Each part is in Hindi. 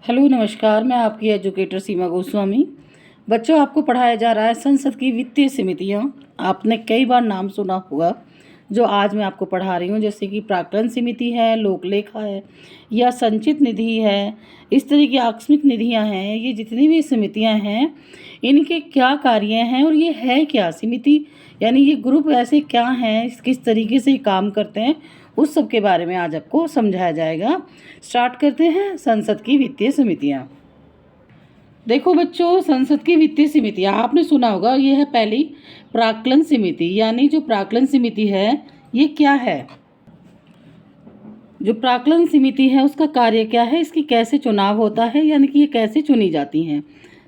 हेलो नमस्कार, मैं आपकी एजुकेटर सीमा गोस्वामी। बच्चों, आपको पढ़ाया जा रहा है संसद की वित्तीय समितियाँ। आपने कई बार नाम सुना होगा जो आज मैं आपको पढ़ा रही हूँ, जैसे कि प्राक्कलन समिति है, लोक लेखा है या संचित निधि है। इस तरह की आकस्मिक निधियाँ हैं। ये जितनी भी समितियाँ हैं, इनके क्या कार्य हैं और ये है क्या समिति, यानी ये ग्रुप ऐसे क्या हैं, किस तरीके से ये काम करते हैं, उस सब के बारे में आज आपको समझाया जाएगा। स्टार्ट करते हैं संसद की वित्तीय समितियाँ। देखो बच्चों, संसद की वित्तीय समितियाँ आपने सुना होगा। ये है पहली प्राक्कलन समिति। यानी जो प्राक्कलन समिति है ये क्या है, जो प्राक्कलन समिति है उसका कार्य क्या है, इसकी कैसे चुनाव होता है, यानी कि ये कैसे चुनी जाती हैं।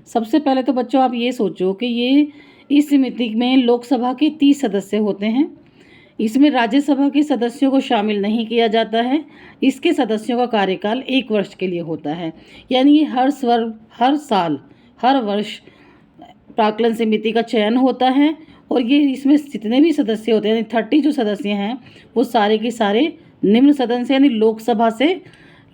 सबसे पहले तो बच्चों आप ये सोचो कि ये इस समिति में लोकसभा के 30 सदस्य होते हैं। इसमें राज्यसभा के सदस्यों को शामिल नहीं किया जाता है। इसके सदस्यों का कार्यकाल 1 वर्ष के लिए होता है। यानी ये हर साल हर वर्ष प्राक्कलन समिति का चयन होता है और ये इसमें जितने भी सदस्य होते हैं, यानी 30 जो सदस्य हैं, वो सारे के सारे निम्न सदन से यानी लोकसभा से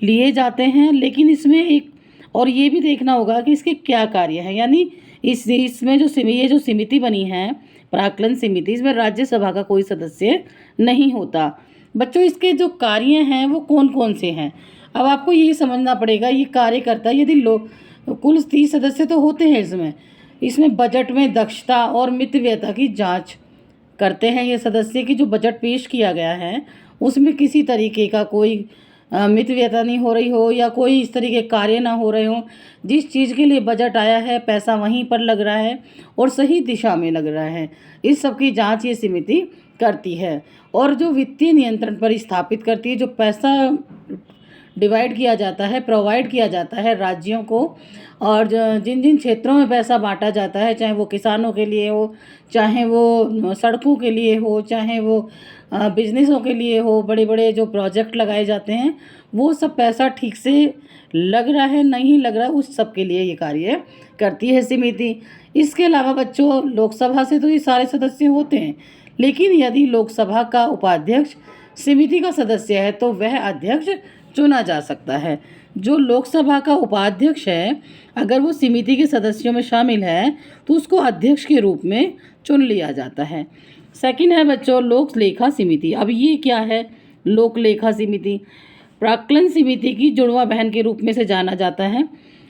लिए जाते हैं। लेकिन इसमें एक और ये भी देखना होगा कि इसके क्या कार्य हैं। यानी इसमें ये जो समिति बनी है प्राक्कलन समिति, इसमें राज्यसभा का कोई सदस्य नहीं होता। बच्चों, इसके जो कार्य हैं वो कौन कौन से हैं, अब आपको ये समझना पड़ेगा। ये कार्य करता है, यदि लोग कुल 30 सदस्य तो होते हैं इसमें बजट में दक्षता और मितव्ययता की जांच करते हैं। ये सदस्य की जो बजट पेश किया गया है उसमें किसी तरीके का कोई मितव्ययता नहीं हो रही हो या कोई इस तरीके कार्य ना हो रहे हो। जिस चीज़ के लिए बजट आया है पैसा वहीं पर लग रहा है और सही दिशा में लग रहा है, इस सब की जांच ये समिति करती है। और जो वित्तीय नियंत्रण पर स्थापित करती है, जो पैसा डिवाइड किया जाता है, प्रोवाइड किया जाता है राज्यों को, और जिन जिन क्षेत्रों में पैसा बांटा जाता है, चाहे वो किसानों के लिए हो, चाहे वो सड़कों के लिए हो, चाहे वो बिजनेसों के लिए हो, बड़े बड़े जो प्रोजेक्ट लगाए जाते हैं, वो सब पैसा ठीक से लग रहा है नहीं लग रहा, उस सब के लिए ये कार्य करती है समिति। इसके अलावा बच्चों, लोकसभा से तो ये सारे सदस्य होते हैं, लेकिन यदि लोकसभा का उपाध्यक्ष समिति का सदस्य है तो वह अध्यक्ष चुना जा सकता है। जो लोकसभा का उपाध्यक्ष है, अगर वो समिति के सदस्यों में शामिल है तो उसको अध्यक्ष के रूप में चुन लिया जाता है। सेकंड है बच्चों लोक लेखा समिति। अब ये क्या है लोक लेखा समिति? प्राक्कलन समिति की जुड़वा बहन के रूप में से जाना जाता है।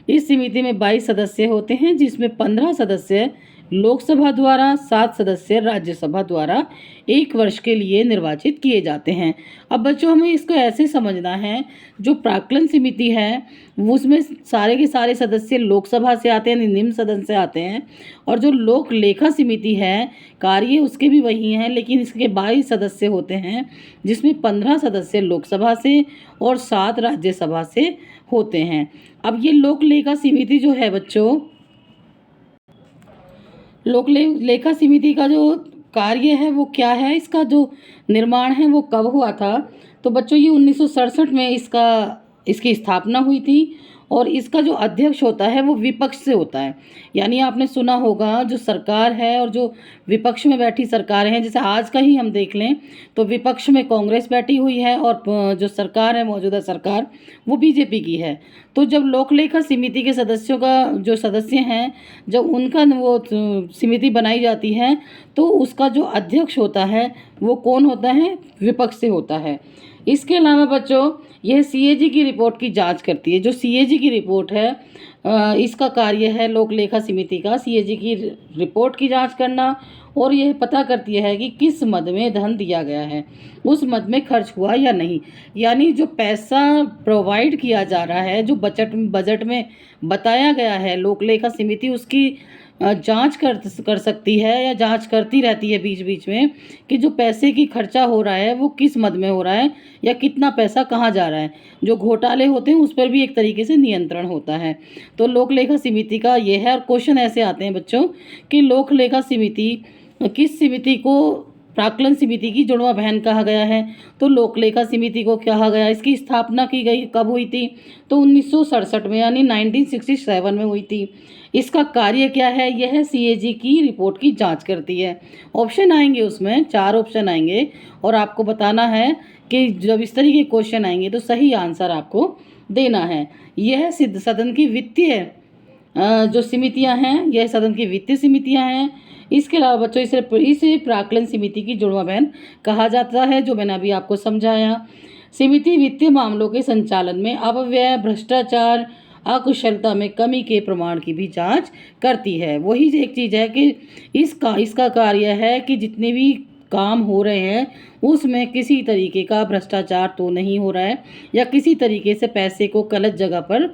इस समिति में 22 सदस्य होते हैं, जिसमें 15 सदस्य लोकसभा द्वारा, 7 सदस्य राज्यसभा द्वारा 1 वर्ष के लिए निर्वाचित किए जाते हैं। अब बच्चों, हमें इसको ऐसे समझना है, जो प्राक्कलन समिति है उसमें सारे के सारे सदस्य लोकसभा से आते हैं, निम्न सदन से आते हैं। और जो लोक लेखा समिति है कार्य उसके भी वही हैं, लेकिन इसके 22 सदस्य होते हैं, जिसमें 15 सदस्य लोकसभा से और 7 राज्यसभा से होते हैं। अब ये लोक लेखा समिति जो है बच्चों, लोक लेखा समिति का जो कार्य है वो क्या है, इसका जो निर्माण है वो कब हुआ था? तो बच्चों, ये 1967 में इसकी स्थापना हुई थी। और इसका जो अध्यक्ष होता है वो विपक्ष से होता है। यानी आपने सुना होगा, जो सरकार है और जो विपक्ष में बैठी सरकारें हैं, जैसे आज का ही हम देख लें तो विपक्ष में कांग्रेस बैठी हुई है और जो सरकार है मौजूदा सरकार वो बीजेपी की है। तो जब लोक लेखा समिति के सदस्यों का जो सदस्य हैं, जब उनका वो समिति बनाई जाती है तो उसका जो अध्यक्ष होता है वो कौन होता है? विपक्ष से होता है। इसके अलावा बच्चों, यह सीएजी की रिपोर्ट की जांच करती है। जो सीएजी की रिपोर्ट है, इसका कार्य है लोक लेखा समिति का सीएजी की रिपोर्ट की जांच करना, और यह पता करती है कि किस मद में धन दिया गया है, उस मद में खर्च हुआ या नहीं। यानी जो पैसा प्रोवाइड किया जा रहा है, जो बजट में बताया गया है, लोक लेखा समिति उसकी जांच कर सकती है या जांच करती रहती है बीच बीच में कि जो पैसे की खर्चा हो रहा है वो किस मद में हो रहा है या कितना पैसा कहाँ जा रहा है। जो घोटाले होते हैं उस पर भी एक तरीके से नियंत्रण होता है। तो लोक लेखा समिति का ये है। और क्वेश्चन ऐसे आते हैं बच्चों कि लोक लेखा समिति किस समिति को प्राक्कलन समिति की जुड़वा बहन कहा गया है? तो लोक लेखा समिति को कहा गया। इसकी स्थापना की गई कब हुई थी? तो 1967 में, यानी 1967 में हुई थी। इसका कार्य क्या है? यह सीएजी की रिपोर्ट की जांच करती है। ऑप्शन आएंगे, उसमें 4 ऑप्शन आएंगे और आपको बताना है कि जब इस तरह के क्वेश्चन आएंगे तो सही आंसर आपको देना है। यह सिद्ध सदन की वित्तीय जो समितियां हैं, यह सदन की वित्तीय समितियां हैं। इसके अलावा बच्चों इसे प्राक्कलन समिति की जुड़वा बहन कहा जाता है, जो मैंने अभी आपको समझाया। समिति वित्तीय मामलों के संचालन में अपव्यय, भ्रष्टाचार, अकुशलता में कमी के प्रमाण की भी जांच करती है। वही एक चीज़ है कि इसका कार्य है कि जितने भी काम हो रहे हैं उसमें किसी तरीके का भ्रष्टाचार तो नहीं हो रहा है, या किसी तरीके से पैसे को गलत जगह पर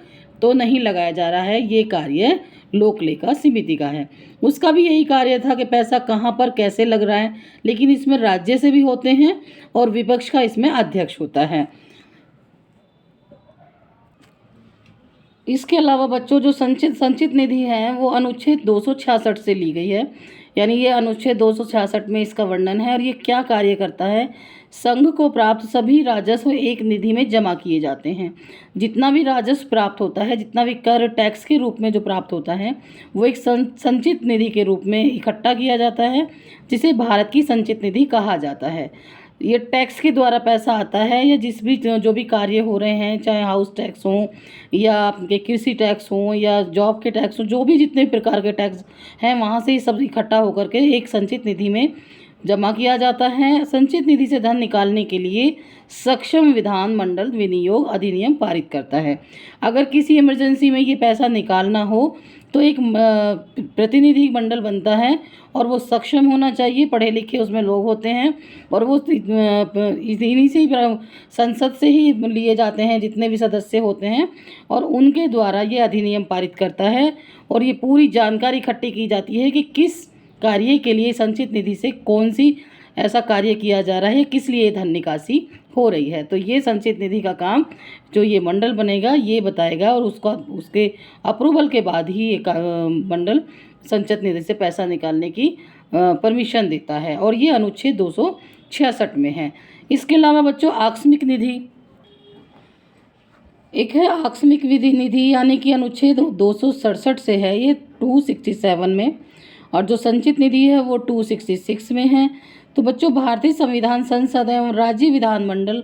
तो नहीं लगाया जा रहा है। ये कार्य लोक लेखा समिति का है। उसका भी यही कार्य था कि पैसा कहाँ पर कैसे लग रहा है, लेकिन इसमें राज्य से भी होते हैं और विपक्ष का इसमें अध्यक्ष होता है। इसके अलावा बच्चों जो संचित निधि है वो अनुच्छेद 266 से ली गई है, यानी ये अनुच्छेद 266 में इसका वर्णन है। और ये क्या कार्य करता है, संघ को प्राप्त सभी राजस्व एक निधि में जमा किए जाते हैं। जितना भी राजस्व प्राप्त होता है, जितना भी कर टैक्स के रूप में जो प्राप्त होता है, वो एक संचित निधि के रूप में इकट्ठा किया जाता है, जिसे भारत की संचित निधि कहा जाता है। ये टैक्स के द्वारा पैसा आता है, या जो भी कार्य हो रहे हैं, चाहे हाउस टैक्स हो या आपके कृषि टैक्स हो या जॉब के टैक्स हो, जो भी जितने प्रकार के टैक्स हैं वहाँ से ये सब इकट्ठा होकर के एक संचित निधि में जमा किया जाता है। संचित निधि से धन निकालने के लिए सक्षम विधानमंडल विनियोग अधिनियम पारित करता है। अगर किसी इमरजेंसी में ये पैसा निकालना हो तो एक प्रतिनिधि मंडल बनता है, और वो सक्षम होना चाहिए, पढ़े लिखे उसमें लोग होते हैं, और वो इन्हीं से ही संसद से ही लिए जाते हैं जितने भी सदस्य होते हैं, और उनके द्वारा ये अधिनियम पारित करता है। और ये पूरी जानकारी इकट्ठी की जाती है कि किस कार्य के लिए संचित निधि से कौन सी ऐसा कार्य किया जा रहा है, किस लिए धन निकासी हो रही है। तो ये संचित निधि का काम जो ये मंडल बनेगा ये बताएगा, और उसके अप्रूवल के बाद ही एक मंडल संचित निधि से पैसा निकालने की परमिशन देता है। और ये अनुच्छेद 266 में है। इसके अलावा बच्चों आकस्मिक निधि एक है, आकस्मिक विधि निधि, यानी कि अनुच्छेद 267 से है, ये 267 में, और जो संचित निधि है वो 266 में है। तो बच्चों भारतीय संविधान, संसद एवं राज्य विधानमंडल